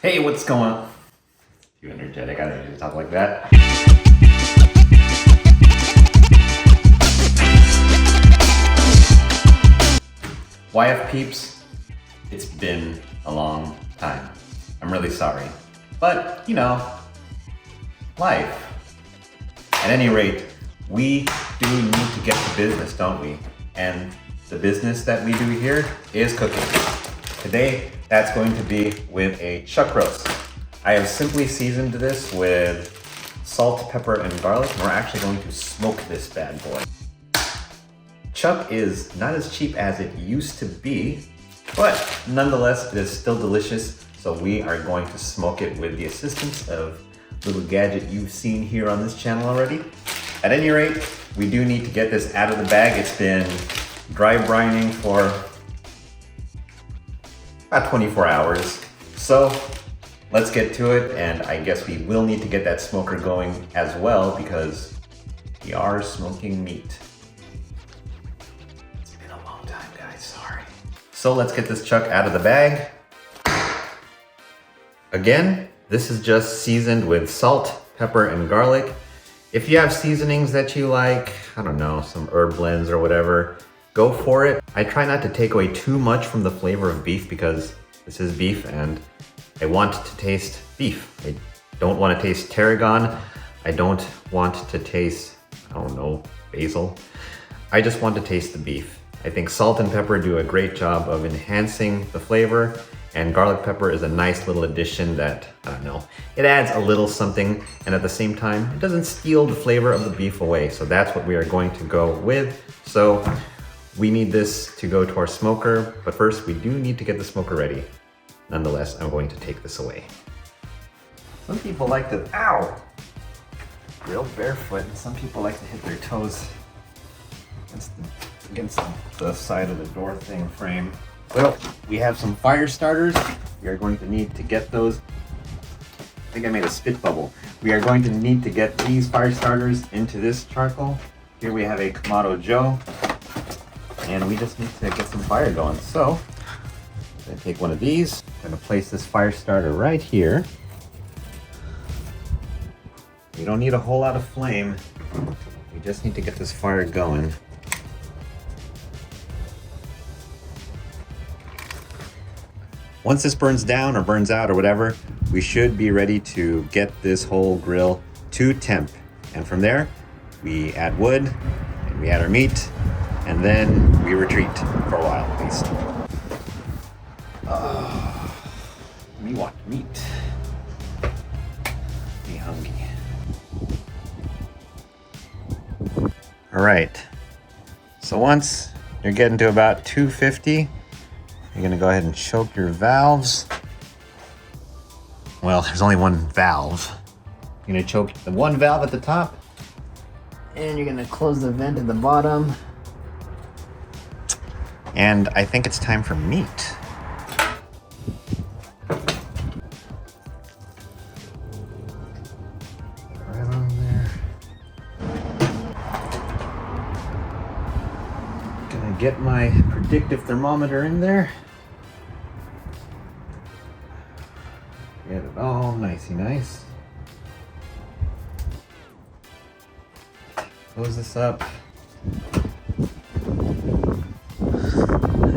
Hey, what's going on? You energetic, I don't need to talk like that. YF peeps, it's been a long time. I'm really sorry. But, life. At any rate, we do need to get to business, don't we? And the business that we do here is cooking. Today, that's going to be with a chuck roast. I have simply seasoned this with salt, pepper, and garlic. We're actually going to smoke this bad boy. Chuck is not as cheap as it used to be, but nonetheless, it is still delicious. So we are going to smoke it with the assistance of a little gadget you've seen here on this channel already. At any rate, we do need to get this out of the bag. It's been dry brining for about 24 hours. So let's get to it. And I guess we will need to get that smoker going as well because we are smoking meat. It's been a long time, guys, sorry. So let's get this chuck out of the bag. Again, this is just seasoned with salt, pepper, and garlic. If you have seasonings that you like, I don't know, some herb blends or whatever, go for it. I try not to take away too much from the flavor of beef because this is beef and I want to taste beef. I don't want to taste tarragon. I don't want to taste, I don't know, basil. I just want to taste the beef. I think salt and pepper do a great job of enhancing the flavor, and garlic pepper is a nice little addition that, I don't know, it adds a little something, and at the same time, it doesn't steal the flavor of the beef away. So that's what we are going to go with. So we need this to go to our smoker, but first we do need to get the smoker ready. Nonetheless, I'm going to take this away. Some people like to, grill barefoot, and some people like to hit their toes against the side of the door frame. Well, we have some fire starters. We are going to need to get those. I think I made a spit bubble. We are going to need to get these fire starters into this charcoal. Here we have a Kamado Joe, and we just need to get some fire going. So, I'm gonna take one of these. I'm gonna place this fire starter right here. We don't need a whole lot of flame. We just need to get this fire going. Once this burns down or burns out or whatever, we should be ready to get this whole grill to temp. And from there, we add wood, and we add our meat, and then we retreat for a while at least. We want meat. Me hungry. All right. So once you're getting to about 250, you're gonna go ahead and choke your valves. Well, there's only one valve. You're gonna choke the one valve at the top, and you're gonna close the vent at the bottom. And I think it's time for meat. Right on there. Gonna get my predictive thermometer in there. Get it all nicey nice. Close this up.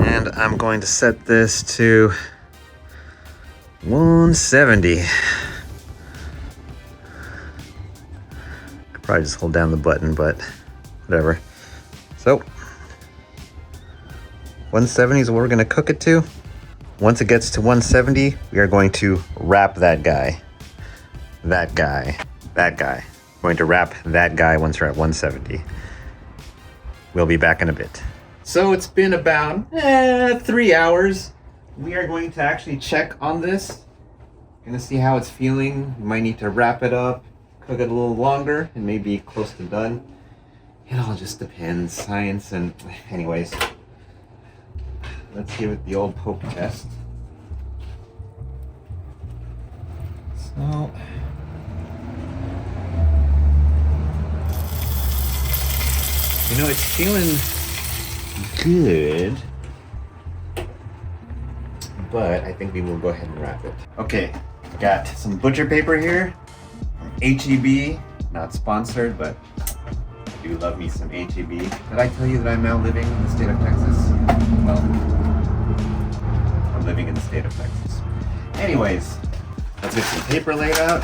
And I'm going to set this to 170. Could probably just hold down the button, but whatever. So 170 is what we're going to cook it to. Once it gets to 170, we are going to wrap that guy. That guy. That guy. We're going to wrap that guy once we're at 170. We'll be back in a bit. So it's been about 3 hours. We are going to actually check on this. Gonna see how it's feeling. We might need to wrap it up, cook it a little longer, and maybe close to done. It all just depends. Science and anyways. Let's give it the old poke test. So, it's feeling good, but I think we will go ahead and wrap it. Okay, Got some butcher paper here from HEB. Not sponsored, but I do love me some HEB. Did I tell you that I'm now living in the state of Texas? Well, I'm living in the state of Texas. Anyways, let's get some paper laid out.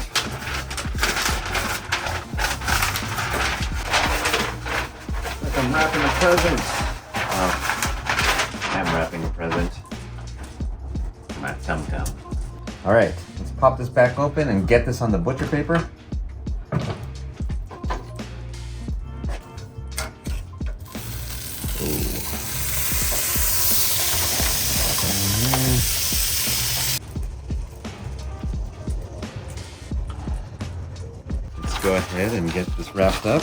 Like I'm wrapping a present. I'm wrapping a present. My tum-tum. All right, let's pop this back open and get this on the butcher paper. Let's go ahead and get this wrapped up.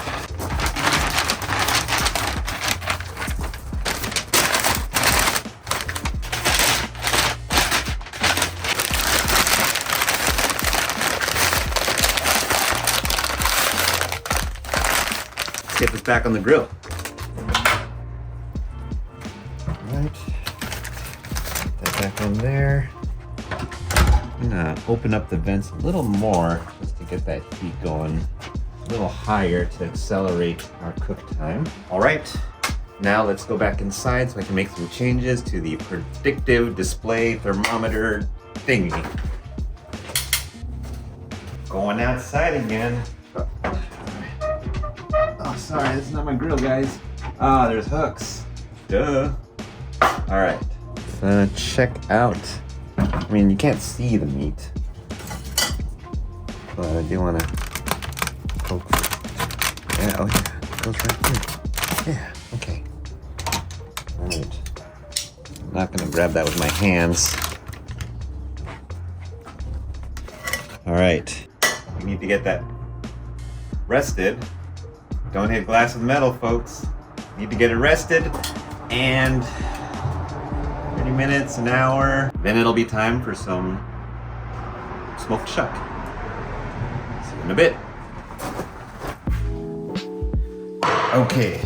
Get this back on the grill. Alright, put that back on there. I'm gonna open up the vents a little more just to get that heat going a little higher to accelerate our cook time. Alright, now let's go back inside so I can make some changes to the predictive display thermometer thingy. Going outside again. Oh, sorry, this is not my grill, guys. Ah, there's hooks. Duh. All right. Check out. I mean, you can't see the meat, but I do want to poke. Yeah, oh yeah, it goes right here. Yeah, okay. All right. I'm not gonna grab that with my hands. All right. We need to get that rested. Don't hit glass with metal, folks. Need to get it rested, and 30 minutes, an hour. Then it'll be time for some smoked chuck. See you in a bit. Okay,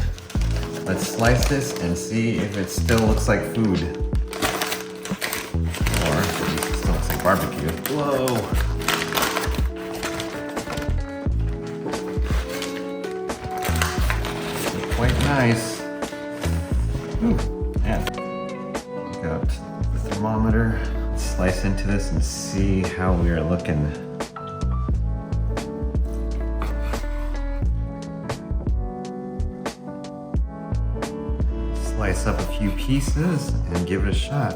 let's slice this and see if it still looks like food. Or at least it still looks like barbecue. Whoa. Quite nice. Ooh, yeah. Got the thermometer. Let's slice into this and see how we are looking. Slice up a few pieces and give it a shot.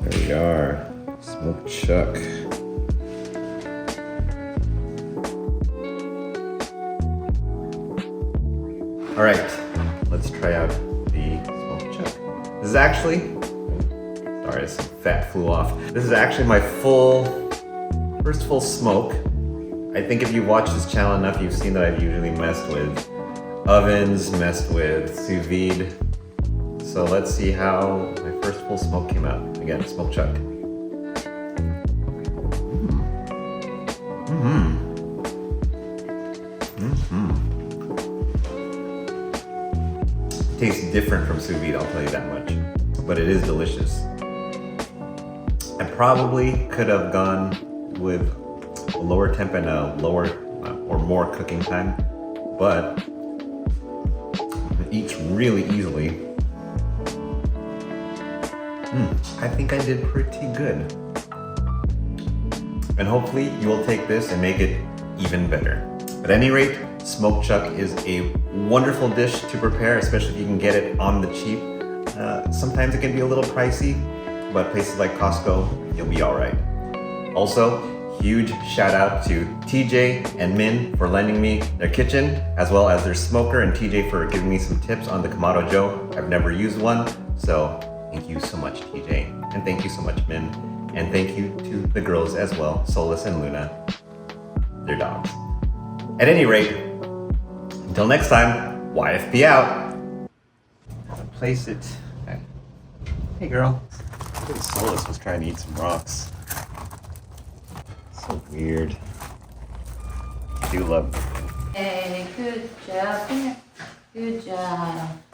There we are, smoked chuck. All right, let's try out the smoked chuck. This is actually, sorry, some fat flew off. This is actually my first full smoke. I think if you watch this channel enough, you've seen that I've usually messed with ovens, messed with sous vide. So let's see how my first full smoke came out. Again, smoked chuck. Tastes different from sous vide, I'll tell you that much. But it is delicious. I probably could have gone with a lower temp and a lower or more cooking time, but it eats really easily. I think I did pretty good. And hopefully you will take this and make it even better. At any rate, smoked chuck is a wonderful dish to prepare, especially if you can get it on the cheap. Sometimes it can be a little pricey, but places like Costco, you'll be all right. Also, huge shout out to TJ and Min for lending me their kitchen, as well as their smoker, and TJ for giving me some tips on the Kamado Joe. I've never used one, so thank you so much, TJ. And thank you so much, Min. And thank you to the girls as well, Solus and Luna, their dogs. At any rate, until next time, YFP out. Place it. Hey girl. I think Solus was trying to eat some rocks. So weird. I do love Good job. Come here. Good job.